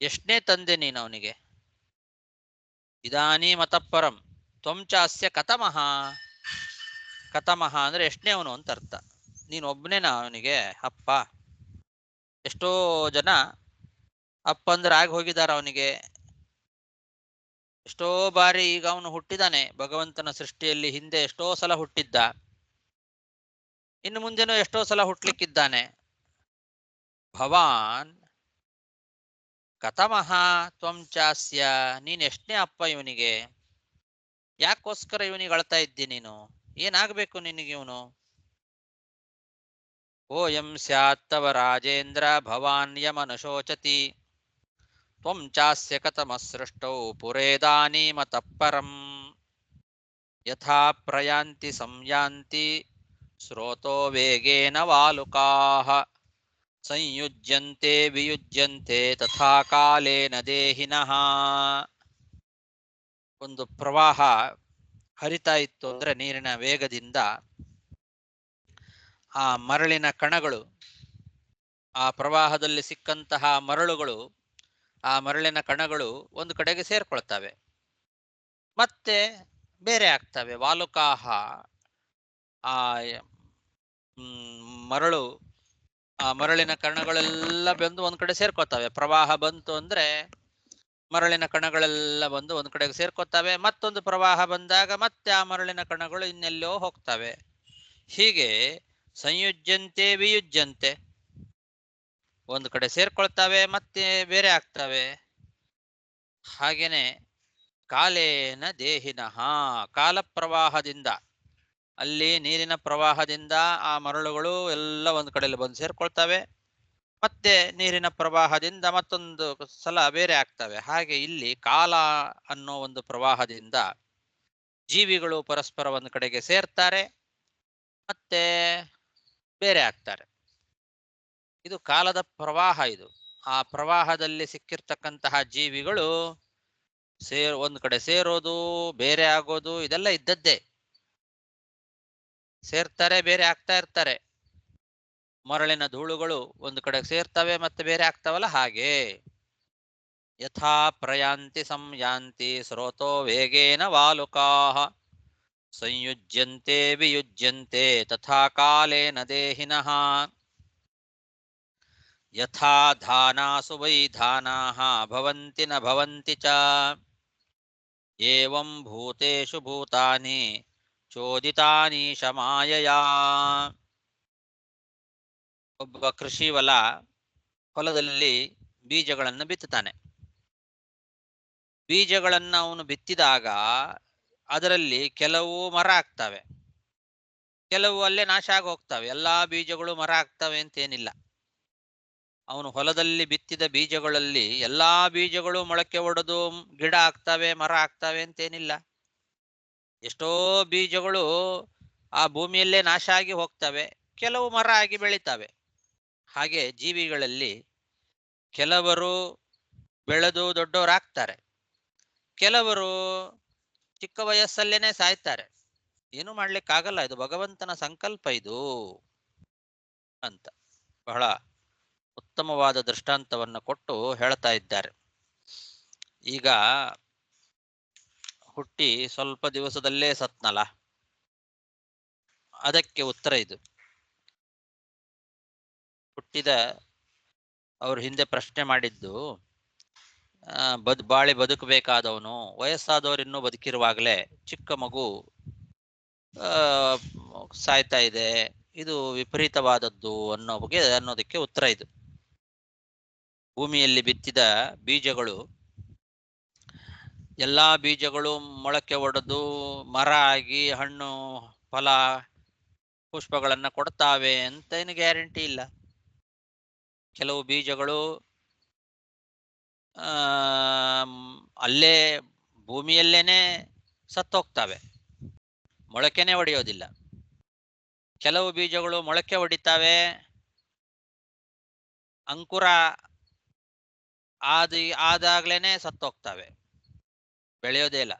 ಎಷ್ಟನೇ ತಂದೆ ನೀನು ಅವನಿಗೆ? ಇದಾನೀಮತಃ ಪರಂ ತ್ವಂ ಚಾಸ್ಯ ಕಥಮಃ. ಕಥಮಃ ಅಂದ್ರೆ ಎಷ್ಟನೇವನು ಅಂತ ಅರ್ಥ. ನೀನು ಒಬ್ಬನೇನಾ ಅವನಿಗೆ ಅಪ್ಪ? ಎಷ್ಟೋ ಜನ ಅಪ್ಪಂದ್ರೆ ಆಗಿ ಹೋಗಿದ್ದಾರೆ ಅವನಿಗೆ. ಎಷ್ಟೋ ಬಾರಿ ಈಗ ಅವನು ಹುಟ್ಟಿದಾನೆ ಭಗವಂತನ ಸೃಷ್ಟಿಯಲ್ಲಿ. ಹಿಂದೆ ಎಷ್ಟೋ ಸಲ ಹುಟ್ಟಿದ್ದ, ಇನ್ನು ಮುಂದೆನೂ ಎಷ್ಟೋ ಸಲ ಹುಟ್ಟಲಿಕ್ಕಿದ್ದಾನೆ. ಭವಾನ್ ಕಥಮಃ ತ್ವಂ ಚಾಸ್ಯ, ನೀನ್ ಎಷ್ಟನೇ ಅಪ್ಪ ಇವನಿಗೆ? ಯಾಕೋಸ್ಕರ ಇವನಿಗೆ ಅಳ್ತಾ ಇದ್ದಿ ನೀನು? ಏನಾಗಬೇಕು ನಿನಗೆ ಇವನು? ಓಯಂ ಸ್ಯಾತ್ತವ ರಾಜೇಂದ್ರ ಭವಾನ್ಯಮನುಶೋಚತಿ ತ್ವಂ ಚಾಸ್ಯ ಕಥಮಃ ಸೃಷ್ಟೌ ಪುರೇದಾನೀಮತಃ ಪರಂ. ಯಥಾ ಪ್ರಯಾಂತಿ ಸಂಯಾಂತಿ ಸ್ರೋತೋ ವೇಗೇನ ವಾಲುಕಾಃ ಸಂಯುಜ್ಯಂತೆ ವಿಯುಜ್ಯಂತೆ ತಥಾ ಕಾಲೇನ ದೇಹಿನಃ. ಒಂದು ಪ್ರವಾಹ ಹರಿತಾ ಇತ್ತು ಅಂದ್ರೆ ನೀರಿನ ವೇಗದಿಂದ ಆ ಮರಳಿನ ಕಣಗಳು, ಆ ಪ್ರವಾಹದಲ್ಲಿ ಸಿಕ್ಕಂತಹ ಮರಳುಗಳು, ಆ ಮರಳಿನ ಕಣಗಳು ಒಂದು ಕಡೆಗೆ ಸೇರ್ಕೊಳ್ತವೆ, ಮತ್ತೆ ಬೇರೆ ಆಗ್ತವೆ. ವಾಲುಕಾಹ, ಆ ಮರಳು, ಆ ಮರಳಿನ ಕಣಗಳೆಲ್ಲ ಬಂದು ಒಂದ್ ಕಡೆ ಸೇರ್ಕೋತವೆ. ಪ್ರವಾಹ ಬಂತು ಅಂದ್ರೆ ಮರಳಿನ ಕಣಗಳೆಲ್ಲ ಬಂದು ಒಂದ್ ಕಡೆಗೆ ಸೇರ್ಕೋತವೆ. ಮತ್ತೊಂದು ಪ್ರವಾಹ ಬಂದಾಗ ಮತ್ತೆ ಆ ಮರಳಿನ ಕಣಗಳು ಇನ್ನೆಲ್ಲೋ ಹೋಗ್ತವೆ. ಹೀಗೆ ಸಂಯುಜ್ಯಂತೆ ವಿಯುಜ್ಯಂತೆ, ಒಂದು ಕಡೆ ಸೇರ್ಕೊಳ್ತವೆ ಮತ್ತೆ ಬೇರೆ ಆಗ್ತವೆ. ಹಾಗೇನೆ ಕಾಲೇನ ದೇಹಿನಃ, ಕಾಲ ಪ್ರವಾಹದಿಂದ, ಅಲ್ಲಿ ನೀರಿನ ಪ್ರವಾಹದಿಂದ ಆ ಮರಳುಗಳು ಎಲ್ಲ ಒಂದು ಕಡೆಯಲ್ಲಿ ಬಂದು ಸೇರ್ಕೊಳ್ತವೆ, ಮತ್ತೆ ನೀರಿನ ಪ್ರವಾಹದಿಂದ ಮತ್ತೊಂದು ಸಲ ಬೇರೆ ಆಗ್ತವೆ. ಹಾಗೆ ಇಲ್ಲಿ ಕಾಲ ಅನ್ನೋ ಒಂದು ಪ್ರವಾಹದಿಂದ ಜೀವಿಗಳು ಪರಸ್ಪರ ಒಂದು ಕಡೆಗೆ ಸೇರ್ತಾರೆ, ಮತ್ತೆ ಬೇರೆ ಆಗ್ತಾರೆ. ಇದು ಕಾಲದ ಪ್ರವಾಹ. ಇದು ಆ ಪ್ರವಾಹದಲ್ಲಿ ಸಿಕ್ಕಿರ್ತಕ್ಕಂತಹ ಜೀವಿಗಳು ಒಂದು ಕಡೆ ಸೇರೋದು, ಬೇರೆ ಆಗೋದು, ಇದೆಲ್ಲ ಇದ್ದದ್ದೇ. ಸೇರ್ತಾರೆ, ಬೇರೆ ಆಗ್ತಾ ಇರ್ತಾರೆ. ಮರಳಿನ ಧೂಳುಗಳು ಒಂದು ಕಡೆ ಸೇರ್ತವೆ ಮತ್ತೆ ಬೇರೆ ಆಗ್ತಾವಲ್ಲ, ಹಾಗೆ ಯಥಾ ಪ್ರಯಾಂತಿ ಸಂಯಾಂತಿ ಸ್ರೋತೋ ವೇಗೇನ ವಾಲುಕಾಃ ಸಂಯುಜ್ಯಂತೆ ವಿಯುಜ್ಯಂತೆ ತಥಾ ಕಾಲೇನ ದೇಹಿನಃ ಯಥಾ ಧಾನಾಸು ವೈ ಧಾನಾಃ ಭವಂತಿ ನ ಭವಂತಿ ಚ ಏವಂ ಭೂತೇಷು ಭೂತಾನಿ ಚೋದಿತಾನೀಶ ಮಾಯಯಾ. ಒಬ್ಬ ಕೃಷಿ ಹೊಲದಲ್ಲಿ ಬೀಜಗಳನ್ನು ಬಿತ್ತುತ್ತಾನೆ. ಬೀಜಗಳನ್ನು ಅವನು ಬಿತ್ತಿದಾಗ ಅದರಲ್ಲಿ ಕೆಲವು ಮರ ಆಗ್ತವೆ, ಕೆಲವು ಅಲ್ಲೇ ನಾಶ ಆಗಿ ಹೋಗ್ತವೆ. ಎಲ್ಲಾ ಬೀಜಗಳು ಮರ ಆಗ್ತವೆ ಅಂತೇನಿಲ್ಲ. ಅವನು ಹೊಲದಲ್ಲಿ ಬಿತ್ತಿದ ಬೀಜಗಳಲ್ಲಿ ಎಲ್ಲಾ ಬೀಜಗಳು ಮೊಳಕೆ ಒಡೆದು ಗಿಡ ಆಗ್ತವೆ, ಮರ ಆಗ್ತವೆ ಅಂತೇನಿಲ್ಲ. ಎಷ್ಟೋ ಬೀಜಗಳು ಆ ಭೂಮಿಯಲ್ಲೇ ನಾಶ ಆಗಿ ಹೋಗ್ತವೆ, ಕೆಲವು ಮರ ಆಗಿ ಬೆಳಿತವೆ. ಹಾಗೆ ಜೀವಿಗಳಲ್ಲಿ ಕೆಲವರು ಬೆಳೆದು ದೊಡ್ಡವರಾಗ್ತಾರೆ, ಕೆಲವರು ಚಿಕ್ಕ ವಯಸ್ಸಲ್ಲೇನೆ ಸಾಯ್ತಾರೆ. ಏನು ಮಾಡ್ಲಿಕ್ಕಾಗಲ್ಲ, ಇದು ಭಗವಂತನ ಸಂಕಲ್ಪ ಇದು ಅಂತ ಬಹಳ ಉತ್ತಮವಾದ ದೃಷ್ಟಾಂತವನ್ನು ಕೊಟ್ಟು ಹೇಳ್ತಾ ಇದ್ದಾರೆ. ಈಗ ಹುಟ್ಟಿ ಸ್ವಲ್ಪ ದಿವಸದಲ್ಲೇ ಸತ್ನಲ್ಲ, ಅದಕ್ಕೆ ಉತ್ತರ ಇದು. ಹುಟ್ಟಿದ ಅವ್ರು ಹಿಂದೆ ಪ್ರಶ್ನೆ ಮಾಡಿದ್ದು, ಬಾಳಿ ಬದುಕಬೇಕಾದವನು, ವಯಸ್ಸಾದವರು ಇನ್ನೂ ಬದುಕಿರುವಾಗಲೇ ಚಿಕ್ಕ ಮಗು ಸಾಯ್ತಾ ಇದೆ, ಇದು ವಿಪರೀತವಾದದ್ದು ಅನ್ನೋದಕ್ಕೆ ಉತ್ತರ ಇದು. ಭೂಮಿಯಲ್ಲಿ ಬಿತ್ತಿದ ಬೀಜಗಳು, ಎಲ್ಲಾ ಬೀಜಗಳು ಮೊಳಕೆ ಒಡೆದು ಮರ ಆಗಿ ಹಣ್ಣು ಫಲ ಪುಷ್ಪಗಳನ್ನ ಕೊಡ್ತಾವೆ ಅಂತ ಏನು ಗ್ಯಾರಂಟಿ ಇಲ್ಲ. ಕೆಲವು ಬೀಜಗಳು ಅಲ್ಲೇ ಭೂಮಿಯಲ್ಲೇನೆ ಸತ್ತೋಗ್ತವೆ, ಮೊಳಕೆನೆ ಒಡೆಯೋದಿಲ್ಲ. ಕೆಲವು ಬೀಜಗಳು ಮೊಳಕೆ ಹೊಡಿತಾವೆ, ಅಂಕುರ ಆದಾಗ್ಲೇನೆ ಸತ್ತೋಗ್ತವೆ, ಬೆಳೆಯೋದೇ ಇಲ್ಲ.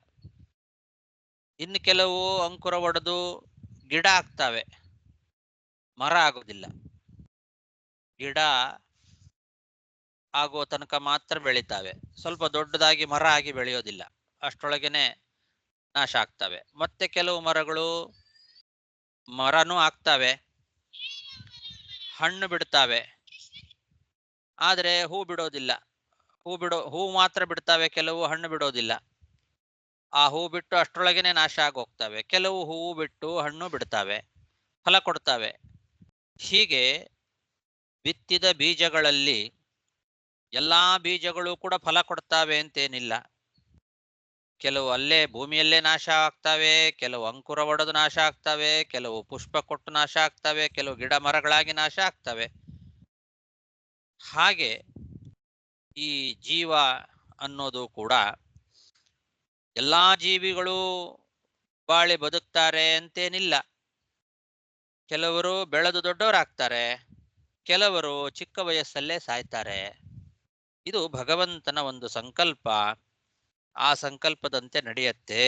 ಇನ್ನು ಕೆಲವು ಅಂಕುರ ಒಡೆದು ಗಿಡ ಆಗ್ತವೆ, ಮರ ಆಗೋದಿಲ್ಲ. ಗಿಡ ಆಗೋ ತನಕ ಮಾತ್ರ ಬೆಳಿತಾವೆ, ಸ್ವಲ್ಪ ದೊಡ್ಡದಾಗಿ ಮರ ಆಗಿ ಬೆಳೆಯೋದಿಲ್ಲ, ಅಷ್ಟರೊಳಗೇನೆ ನಾಶ ಆಗ್ತವೆ. ಮತ್ತೆ ಕೆಲವು ಮರಗಳು ಮರನೂ ಆಗ್ತವೆ, ಹಣ್ಣು ಬಿಡ್ತಾವೆ, ಆದರೆ ಹೂ ಬಿಡೋದಿಲ್ಲ. ಹೂ ಮಾತ್ರ ಬಿಡ್ತಾವೆ, ಕೆಲವು ಹಣ್ಣು ಬಿಡೋದಿಲ್ಲ. ಆ ಹೂ ಬಿಟ್ಟು ಅಷ್ಟರೊಳಗೇನೆ ನಾಶ ಆಗಿ ಹೋಗ್ತವೆ. ಕೆಲವು ಹೂವು ಬಿಟ್ಟು ಹಣ್ಣು ಬಿಡ್ತಾವೆ, ಫಲ ಕೊಡ್ತವೆ. ಹೀಗೆ ಬಿತ್ತಿದ ಬೀಜಗಳಲ್ಲಿ ಎಲ್ಲಾ ಬೀಜಗಳು ಕೂಡ ಫಲ ಕೊಡ್ತಾವೆ ಅಂತೇನಿಲ್ಲ. ಕೆಲವು ಅಲ್ಲೇ ಭೂಮಿಯಲ್ಲೇ ನಾಶ ಆಗ್ತವೆ, ಕೆಲವು ಅಂಕುರ ಒಡೆದು ನಾಶ ಆಗ್ತವೆ, ಕೆಲವು ಪುಷ್ಪ ಕೊಟ್ಟು ನಾಶ ಆಗ್ತವೆ, ಕೆಲವು ಗಿಡ ಮರಗಳಾಗಿ ನಾಶ ಆಗ್ತವೆ. ಹಾಗೆ ಈ ಜೀವ ಅನ್ನೋದು ಕೂಡ ಎಲ್ಲಾ ಜೀವಿಗಳು ಬಾಳಿ ಬದುಕ್ತಾರೆ ಅಂತೇನಿಲ್ಲ. ಕೆಲವರು ಬೆಳೆದು ದೊಡ್ಡವರಾಗ್ತಾರೆ, ಕೆಲವರು ಚಿಕ್ಕ ವಯಸ್ಸಲ್ಲೇ ಸಾಯ್ತಾರೆ. ಇದು ಭಗವಂತನ ಒಂದು ಸಂಕಲ್ಪ, ಆ ಸಂಕಲ್ಪದಂತೆ ನಡೆಯುತ್ತೆ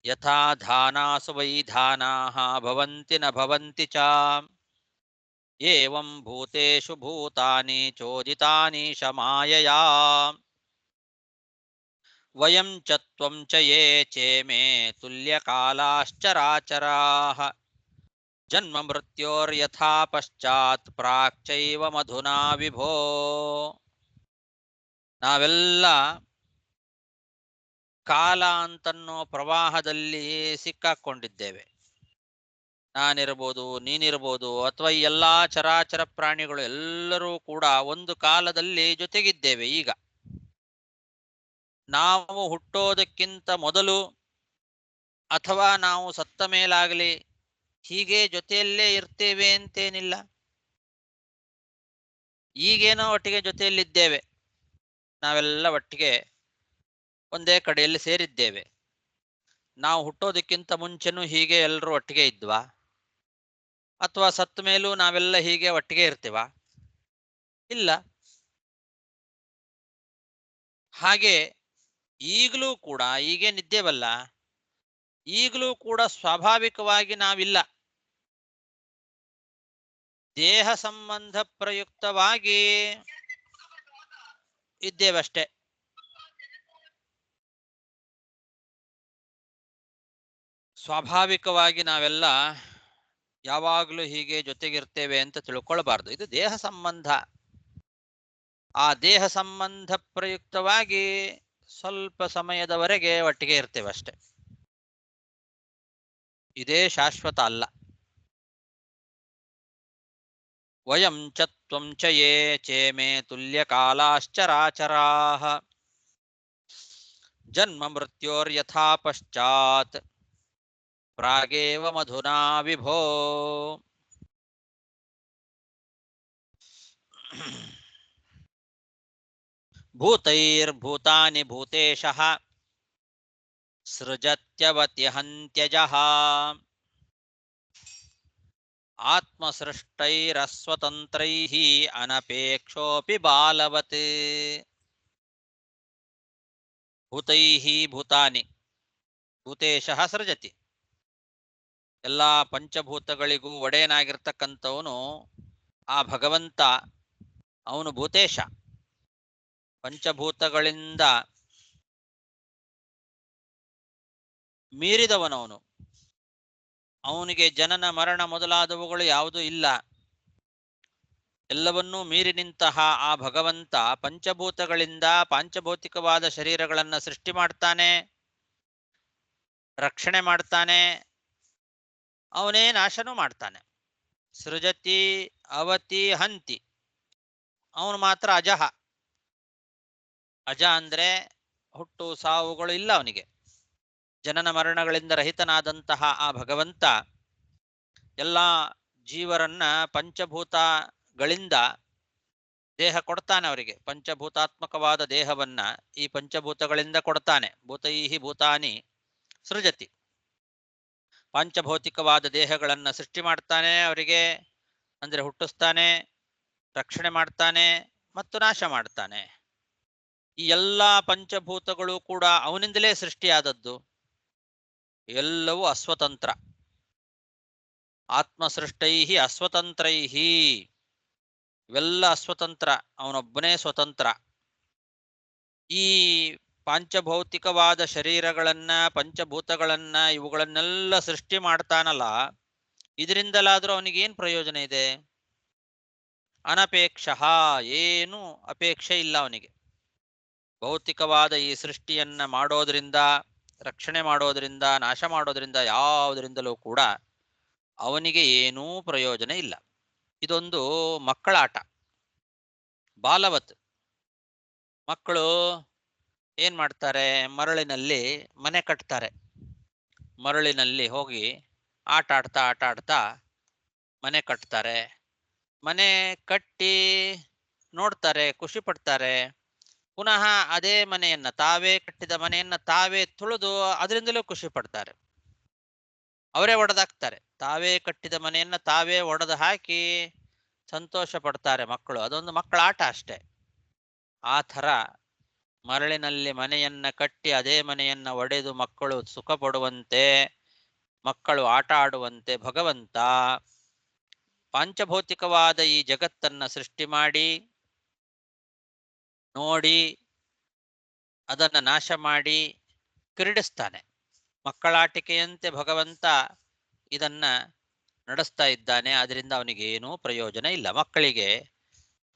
ಯಥಾ ಧಾನಾಸು ವೈ ಧಾನಾಃ ಭವಂತಿ ನ ಭವಂತಿ ಚ ಏವಂ ಭೂತೇಷು ಭೂತಾನಿ ಚೋದಿತಾನಿ ಶಮಾಯಯಾ ವಯಂ ಚ ತ್ವಂ ಚ ಯೇ ಚೇಮೇ ತುಲ್ಯಕಾಲಾಶ್ಚರಾಚರಾಃ ಜನ್ಮ ಮೃತ್ಯೋರ್ಯಥಾ ಪಶ್ಚಾತ್ ಪ್ರಾಕ್ಚೈವ ಮಧುನಾ ವಿಭೋ. ನಾವೆಲ್ಲ ಕಾಲ ಅಂತನ್ನೋ ಪ್ರವಾಹದಲ್ಲಿ ಸಿಕ್ಕಾಕೊಂಡಿದ್ದೇವೆ. ನಾನಿರ್ಬೋದು, ನೀನಿರ್ಬೋದು, ಅಥವಾ ಈ ಎಲ್ಲಾ ಚರಾಚರ ಪ್ರಾಣಿಗಳು ಎಲ್ಲರೂ ಕೂಡ ಒಂದು ಕಾಲದಲ್ಲಿ ಜೊತೆಗಿದ್ದೇವೆ. ಈಗ ನಾವು ಹುಟ್ಟೋದಕ್ಕಿಂತ ಮೊದಲು ಅಥವಾ ನಾವು ಸತ್ತ ಮೇಲಾಗಲಿ ಹೀಗೆ ಜೊತೆಯಲ್ಲೇ ಇರ್ತೇವೆ ಅಂತೇನಿಲ್ಲ. ಈಗೇನೋ ಒಟ್ಟಿಗೆ ಜೊತೆಯಲ್ಲಿದ್ದೇವೆ, ನಾವೆಲ್ಲ ಒಟ್ಟಿಗೆ ಒಂದೇ ಕಡೆಯಲ್ಲಿ ಸೇರಿದ್ದೇವೆ. ನಾವು ಹುಟ್ಟೋದಕ್ಕಿಂತ ಮುಂಚೆನೂ ಹೀಗೆ ಎಲ್ಲರೂ ಒಟ್ಟಿಗೆ ಇದ್ವಾ? ಅಥವಾ ಸತ್ತ ಮೇಲೂ ನಾವೆಲ್ಲ ಹೀಗೆ ಒಟ್ಟಿಗೆ ಇರ್ತೀವ? ಇಲ್ಲ. ಹಾಗೆ ಈಗಲೂ ಕೂಡ ಈಗೇನಿದ್ದೇವಲ್ಲ, ಈಗಲೂ ಕೂಡ ಸ್ವಾಭಾವಿಕವಾಗಿ ನಾವಿಲ್ಲ. ದೇಹ ಸಂಬಂಧ ಪ್ರಯುಕ್ತವಾಗಿ ಇದ್ದೇವಷ್ಟೇ. ಸ್ವಾಭಾವಿಕವಾಗಿ ನಾವೆಲ್ಲ ಯಾವಾಗಲೂ ಹೀಗೆ ಜೊತೆಗಿರ್ತೇವೆ ಅಂತ ತಿಳ್ಕೊಳ್ಬಾರ್ದು. ಇದು ದೇಹ ಸಂಬಂಧ. ಆ ದೇಹ ಸಂಬಂಧ ಪ್ರಯುಕ್ತವಾಗಿ ಸ್ವಲ್ಪ ಸಮಯದವರೆಗೆ ಒಟ್ಟಿಗೆ ಇರ್ತೇವೆ ಅಷ್ಟೆ. ಇದೇ ಶಾಶ್ವತ ಅಲ್ಲ. ವಯಂ ಚ ತ್ವಂ ಚ ಯೇ ಚೇಮೇ ತುಲ್ಯ ಕಾಲಾಶ್ಚರಾಚರಾಃ ಜನ್ಮ ಮೃತ್ಯೋರ್ಯಥಾ ಪಶ್ಚಾತ್ ಪ್ರಾಗೇವ ಮಧುನಾ ವಿಭೋ. ಭೂತೈರ್ಭೂತಾನಿ ಭೂತೇಶಃ ಸೃಜತ್ಯವತ್ಯಹಂತ್ಯಜಃ ಆತ್ಮಸೃಷ್ಟೈರಸ್ವತಂತ್ರೈಃ ಅನಪೇಕ್ಷೋಪಿ ಬಾಲವತ್. ಭೂತೈಃ ಭೂತಾನಿ ಭೂತೇಶಃ ಸೃಜತಿ. ಎಲ್ಲ ಪಂಚಭೂತಗಳಿಗೂ ಒಡೆಯನಾಗಿರ್ತಕ್ಕಂಥವನು ಆ ಭಗವಂತ. ಅವನು ಭೂತೇಶ. ಪಂಚಭೂತಗಳಿಂದ ಮೀರಿದವನವನು. ಅವನಿಗೆ ಜನನ ಮರಣ ಮೊದಲಾದವುಗಳು ಯಾವುದೂ ಇಲ್ಲ. ಎಲ್ಲವನ್ನೂ ಮೀರಿ ನಿಂತಹ ಆ ಭಗವಂತ ಪಂಚಭೂತಗಳಿಂದ ಪಾಂಚಭೌತಿಕವಾದ ಶರೀರಗಳನ್ನು ಸೃಷ್ಟಿ ಮಾಡ್ತಾನೆ, ರಕ್ಷಣೆ ಮಾಡ್ತಾನೆ, ಅವನೇ ನಾಶನೂ ಮಾಡ್ತಾನೆ. ಸೃಜತಿ ಅವತಿ ಹಂತಿ. ಅವನು ಮಾತ್ರ ಅಜಃ. ಅಜ ಅಂದ್ರೆ ಹುಟ್ಟು ಸಾವುಗಳು ಇಲ್ಲ ಅವನಿಗೆ. ಜನನ ಮರಣಗಳಿಂದ ರಹಿತನಾದಂತಹ ಆ ಭಗವಂತ ಎಲ್ಲ ಜೀವರನ್ನ ಪಂಚಭೂತಗಳಿಂದ ದೇಹ ಕೊಡ್ತಾನೆ. ಅವರಿಗೆ ಪಂಚಭೂತಾತ್ಮಕವಾದ ದೇಹವನ್ನ ಈ ಪಂಚಭೂತಗಳಿಂದ ಕೊಡ್ತಾನೆ. ಭೂತೈಹಿ ಭೂತಾನಿ ಸೃಜತಿ. ಪಾಂಚಭೌತಿಕವಾದ ದೇಹಗಳನ್ನು ಸೃಷ್ಟಿ ಮಾಡ್ತಾನೆ ಅವರಿಗೆ, ಅಂದ್ರೆ ಹುಟ್ಟಿಸ್ತಾನೆ, ರಕ್ಷಣೆ ಮಾಡ್ತಾನೆ ಮತ್ತು ನಾಶ ಮಾಡ್ತಾನೆ. ಈ ಎಲ್ಲ ಪಂಚಭೂತಗಳು ಕೂಡ ಅವನಿಂದಲೇ ಸೃಷ್ಟಿಯಾದದ್ದು. ಎಲ್ಲವೂ ಅಸ್ವತಂತ್ರ. ಆತ್ಮಸೃಷ್ಟೈಹಿ ಅಸ್ವತಂತ್ರೈಹಿ. ಇವೆಲ್ಲ ಅಸ್ವತಂತ್ರ, ಅವನೊಬ್ಬನೇ ಸ್ವತಂತ್ರ. ಈ ಪಾಂಚಭೌತಿಕವಾದ ಶರೀರಗಳನ್ನ, ಪಂಚಭೂತಗಳನ್ನ, ಇವುಗಳನ್ನೆಲ್ಲ ಸೃಷ್ಟಿ ಮಾಡ್ತಾನಲ್ಲ, ಇದರಿಂದಲಾದ್ರೂ ಅವನಿಗೇನು ಪ್ರಯೋಜನ ಇದೆ? ಅನಪೇಕ್ಷಃ. ಏನು ಅಪೇಕ್ಷೆ ಇಲ್ಲ ಅವನಿಗೆ. ಭೌತಿಕವಾದ ಈ ಸೃಷ್ಟಿಯನ್ನ ಮಾಡೋದ್ರಿಂದ, ರಕ್ಷಣೆ ಮಾಡೋದ್ರಿಂದ, ನಾಶ ಮಾಡೋದ್ರಿಂದ ಯಾವುದರಿಂದಲೂ ಕೂಡ ಅವನಿಗೆ ಏನೂ ಪ್ರಯೋಜನ ಇಲ್ಲ. ಇದೊಂದು ಮಕ್ಕಳ ಆಟ, ಬಾಲವತ್. ಮಕ್ಕಳು ಏನ್ ಮಾಡ್ತಾರೆ? ಮರಳಿನಲ್ಲಿ ಮನೆ ಕಟ್ತಾರೆ. ಮರಳಿನಲ್ಲಿ ಹೋಗಿ ಆಟ ಆಡ್ತಾ ಮನೆ ಕಟ್ತಾರೆ. ಮನೆ ಕಟ್ಟಿ ನೋಡ್ತಾರೆ, ಖುಷಿ ಪಡ್ತಾರೆ. ಪುನಃ ಅದೇ ಮನೆಯನ್ನ, ತಾವೇ ಕಟ್ಟಿದ ಮನೆಯನ್ನ ತಾವೇ ತುಳಿದು ಅದರಿಂದಲೂ ಖುಷಿ ಪಡ್ತಾರೆ. ಅವರೇ ಒಡೆದಾಕ್ತಾರೆ. ತಾವೇ ಕಟ್ಟಿದ ಮನೆಯನ್ನ ತಾವೇ ಒಡೆದು ಹಾಕಿ ಸಂತೋಷ ಪಡ್ತಾರೆ ಮಕ್ಕಳು. ಅದೊಂದು ಮಕ್ಕಳ ಆಟ ಅಷ್ಟೆ. ಆ ಥರ ಮರಳಿನಲ್ಲಿ ಮನೆಯನ್ನ ಕಟ್ಟಿ ಅದೇ ಮನೆಯನ್ನ ಒಡೆದು ಮಕ್ಕಳು ಸುಖ ಪಡುವಂತೆ, ಮಕ್ಕಳು ಆಟ ಆಡುವಂತೆ ಭಗವಂತ ಪಾಂಚಭೌತಿಕವಾದ ಈ ಜಗತ್ತನ್ನ ಸೃಷ್ಟಿ ಮಾಡಿ ನೋಡಿ ಅದನ್ನ ನಾಶ ಮಾಡಿ ಕ್ರೀಡಿಸ್ತಾನೆ. ಮಕ್ಕಳಾಟಿಕೆಯಂತೆ ಭಗವಂತ ಇದನ್ನ ನಡೆಸ್ತಾ ಇದ್ದಾನೆ. ಅದರಿಂದ ಅವನಿಗೇನೂ ಪ್ರಯೋಜನ ಇಲ್ಲ. ಮಕ್ಕಳಿಗೆ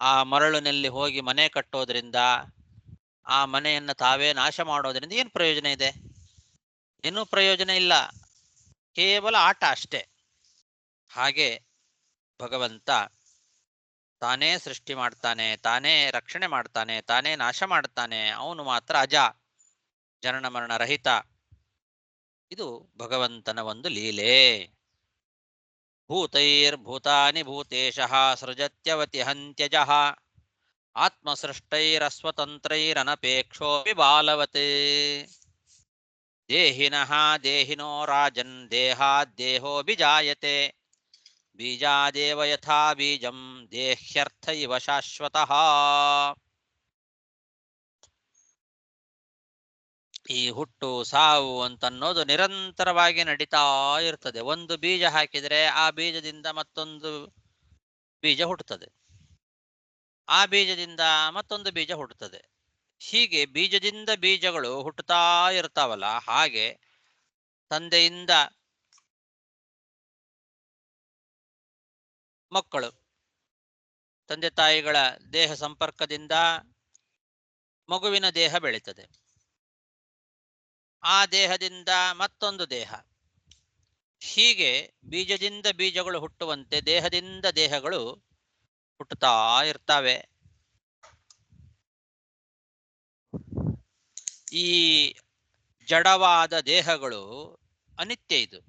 ಆ ಮರಳಿನಲ್ಲಿ ಹೋಗಿ ಮನೆ ಕಟ್ಟೋದ್ರಿಂದ, ಆ ಮನೆಯನ್ನು ತಾವೇ ನಾಶ ಮಾಡೋದ್ರಿಂದ ಏನು ಪ್ರಯೋಜನ ಇದೆ? ಏನೂ ಪ್ರಯೋಜನ ಇಲ್ಲ, ಕೇವಲ ಆಟ ಅಷ್ಟೇ. ಹಾಗೆ ಭಗವಂತ ತಾನೇ ಸೃಷ್ಟಿ ಮಾಡ್ತಾನೆ, ತಾನೇ ರಕ್ಷಣೆ ಮಾಡ್ತಾನೆ, ತಾನೇ ನಾಶ ಮಾಡ್ತಾನೆ. ಅವನು ಮಾತ್ರ ಅಜ, ಜನನ ಮರಣ ರಹಿತ. ಇದು ಭಗವಂತನ ಒಂದು ಲೀಲೆ. ಭೂತೈರ್ಭೂತಾನಿ ಭೂತೇಶಃ ಸೃಜತ್ಯವತಿ ಹಂತ್ಯಜಃ ಆತ್ಮಸೃಷ್ಟೈರಸ್ವತಂತ್ರೈರನಪೇಕ್ಷೋಪಿ ಬಾಲವತ್ ದೇಹಿನಃ ದೇಹಿನೋ ರಾಜನ್ ದೇಹಾದ್ದೇಹೋಭಿಜಾಯತೆ ಬೀಜಾದೇವ ಯಥಾ ಬೀಜಂ ದೇಹ್ಯರ್ಥ ಇವ ಶಾಶ್ವತಃ. ಈ ಹುಟ್ಟು ಸಾವು ಅಂತನ್ನೋದು ನಿರಂತರವಾಗಿ ನಡೀತಾ ಇರ್ತದೆ. ಒಂದು ಬೀಜ ಹಾಕಿದರೆ ಆ ಬೀಜದಿಂದ ಮತ್ತೊಂದು ಬೀಜ ಹುಟ್ಟುತ್ತದೆ, ಆ ಬೀಜದಿಂದ ಮತ್ತೊಂದು ಬೀಜ ಹುಟ್ಟುತ್ತದೆ. ಹೀಗೆ ಬೀಜದಿಂದ ಬೀಜಗಳು ಹುಟ್ಟುತ್ತಾ ಇರ್ತಾವಲ್ಲ, ಹಾಗೆ ತಂದೆಯಿಂದ ಮಕ್ಕಳು, ತಂದೆ ತಾಯಿಗಳ ದೇಹ ಸಂಪರ್ಕದಿಂದ ಮಗುವಿನ ದೇಹ ಬೆಳೀತದೆ, ಆ ದೇಹದಿಂದ ಮತ್ತೊಂದು ದೇಹ. ಹೀಗೆ ಬೀಜದಿಂದ ಬೀಜಗಳು ಹುಟ್ಟುವಂತೆ ದೇಹದಿಂದ ದೇಹಗಳು ಹುಟ್ಟುತ್ತಾ ಇರ್ತವೆ. ಈ ಜಡವಾದ ದೇಹಗಳು ಅನಿತ್ಯ. ಇದು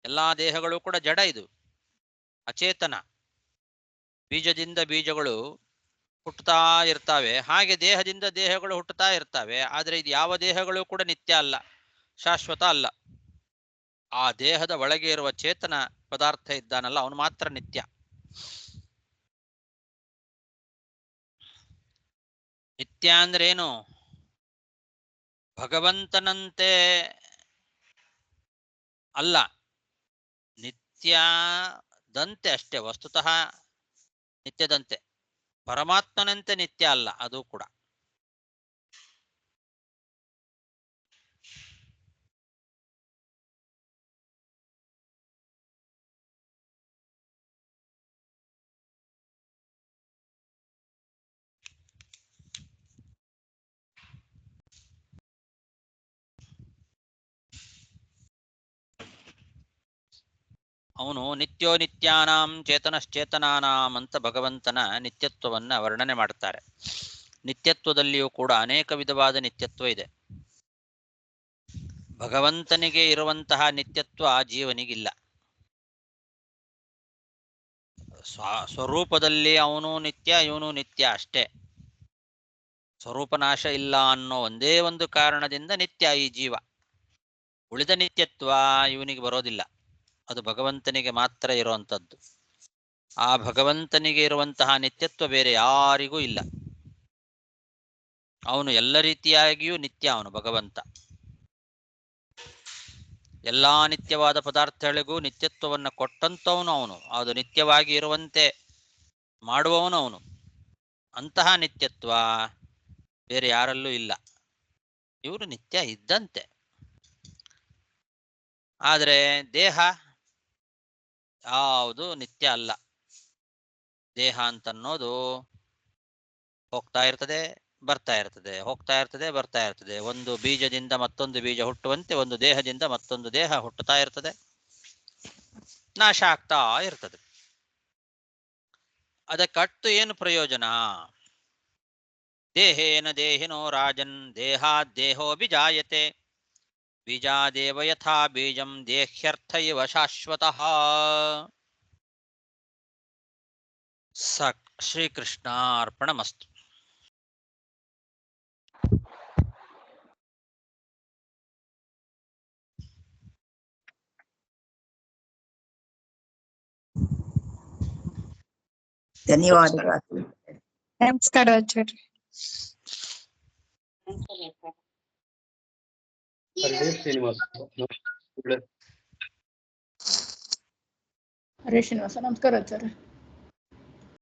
ಎಲ್ಲಾ ದೇಹಗಳು ಕೂಡ ಜಡ, ಇದು ಅಚೇತನ. ಬೀಜದಿಂದ ಬೀಜಗಳು ಹುಟ್ಟುತ್ತಾ ಇರ್ತವೆ, ಹಾಗೆ ದೇಹದಿಂದ ದೇಹಗಳು ಹುಟ್ಟುತ್ತಾ ಇರ್ತವೆ. ಆದರೆ ಇದು ಯಾವ ದೇಹಗಳು ಕೂಡ ನಿತ್ಯ ಅಲ್ಲ, ಶಾಶ್ವತ ಅಲ್ಲ. ಆ ದೇಹದ ಒಳಗೆ ಇರುವ ಚೇತನ ಪದಾರ್ಥ ಇದ್ದಾನಲ್ಲ, ಅವನು ಮಾತ್ರ ನಿತ್ಯ. ನಿತ್ಯ ಅಂದ್ರೆ ಏನು? ಭಗವಂತನಂತೆ ಅಲ್ಲ, ನಿತ್ಯದಂತೆ ಅಷ್ಟೇ. ವಸ್ತುತಃ ನಿತ್ಯದಂತೆ, ಪರಮಾತ್ಮನಂತೆ ನಿತ್ಯ ಅಲ್ಲ ಅದು ಕೂಡ. ಅವನು ನಿತ್ಯೋ ನಿತ್ಯಾನಾಂ ಚೇತನಶ್ಚೇತನಾನಾಂ ಅಂತ ಭಗವಂತನ ನಿತ್ಯತ್ವವನ್ನ ವರ್ಣನೆ ಮಾಡ್ತಾರೆ. ನಿತ್ಯತ್ವದಲ್ಲಿಯೂ ಕೂಡ ಅನೇಕ ವಿಧವಾದ ನಿತ್ಯತ್ವ ಇದೆ. ಭಗವಂತನಿಗೆ ಇರುವಂತಹ ನಿತ್ಯತ್ವ ಜೀವನಿಗಿಲ್ಲ. ಸ್ವರೂಪದಲ್ಲಿ ಅವನು ನಿತ್ಯ, ಇವನು ನಿತ್ಯ ಅಷ್ಟೇ. ಸ್ವರೂಪನಾಶ ಇಲ್ಲ ಅನ್ನೋ ಒಂದೇ ಒಂದು ಕಾರಣದಿಂದ ನಿತ್ಯ ಈ ಜೀವ. ಉಳಿದ ನಿತ್ಯತ್ವ ಇವನಿಗೆ ಬರೋದಿಲ್ಲ, ಅದು ಭಗವಂತನಿಗೆ ಮಾತ್ರ ಇರುವಂಥದ್ದು. ಆ ಭಗವಂತನಿಗೆ ಇರುವಂತಹ ನಿತ್ಯತ್ವ ಬೇರೆ ಯಾರಿಗೂ ಇಲ್ಲ. ಅವನು ಎಲ್ಲ ರೀತಿಯಾಗಿಯೂ ನಿತ್ಯ. ಅವನು ಭಗವಂತ ಎಲ್ಲಾ ನಿತ್ಯವಾದ ಪದಾರ್ಥಗಳಿಗೂ ನಿತ್ಯತ್ವವನ್ನು ಕೊಟ್ಟಂತವನು ಅವನು. ಅದು ನಿತ್ಯವಾಗಿ ಇರುವಂತೆ ಮಾಡುವವನು ಅವನು. ಅಂತಹ ನಿತ್ಯತ್ವ ಬೇರೆ ಯಾರಲ್ಲೂ ಇಲ್ಲ. ಇವರು ನಿತ್ಯ ಇದ್ದಂತೆ. ಆದರೆ ದೇಹ ಯಾವುದು ನಿತ್ಯ ಅಲ್ಲ. ದೇಹ ಅಂತನ್ನೋದು ಹೋಗ್ತಾ ಇರ್ತದೆ, ಬರ್ತಾ ಇರ್ತದೆ, ಹೋಗ್ತಾ ಇರ್ತದೆ, ಬರ್ತಾ ಇರ್ತದೆ. ಒಂದು ಬೀಜದಿಂದ ಮತ್ತೊಂದು ಬೀಜ ಹುಟ್ಟುವಂತೆ ಒಂದು ದೇಹದಿಂದ ಮತ್ತೊಂದು ದೇಹ ಹುಟ್ಟುತ್ತಾ ಇರ್ತದೆ, ನಾಶ ಆಗ್ತಾ ಇರ್ತದೆ. ಅದಕ್ಕಟ್ಟು ಏನು ಪ್ರಯೋಜನ? ದೇಹೇನ ದೇಹಿನೋ ರಾಜನ್ ದೇಹಾದ್ದೇಹೋಭಿಜಾಯತೆ ಬೀಜಾದೇವ ಯಥಾ ಬೀಜಂ ದೇಹ್ಯರ್ಥ ಇವ ಶಾಶ್ವತಃ. ಶ್ರೀಕೃಷ್ಣಾರ್ಪಣಮಸ್ತು. ಧನ್ಯವಾದಗಳು. ನಮಸ್ಕಾರ ಆಚಾರ್ಯ. ಹರೇ ಶ್ರೀನಿವಾಸ. ಹರೇ ಶ್ರೀನಿವಾಸ. ನಮಸ್ಕಾರ ಆಚಾರ್ಯ.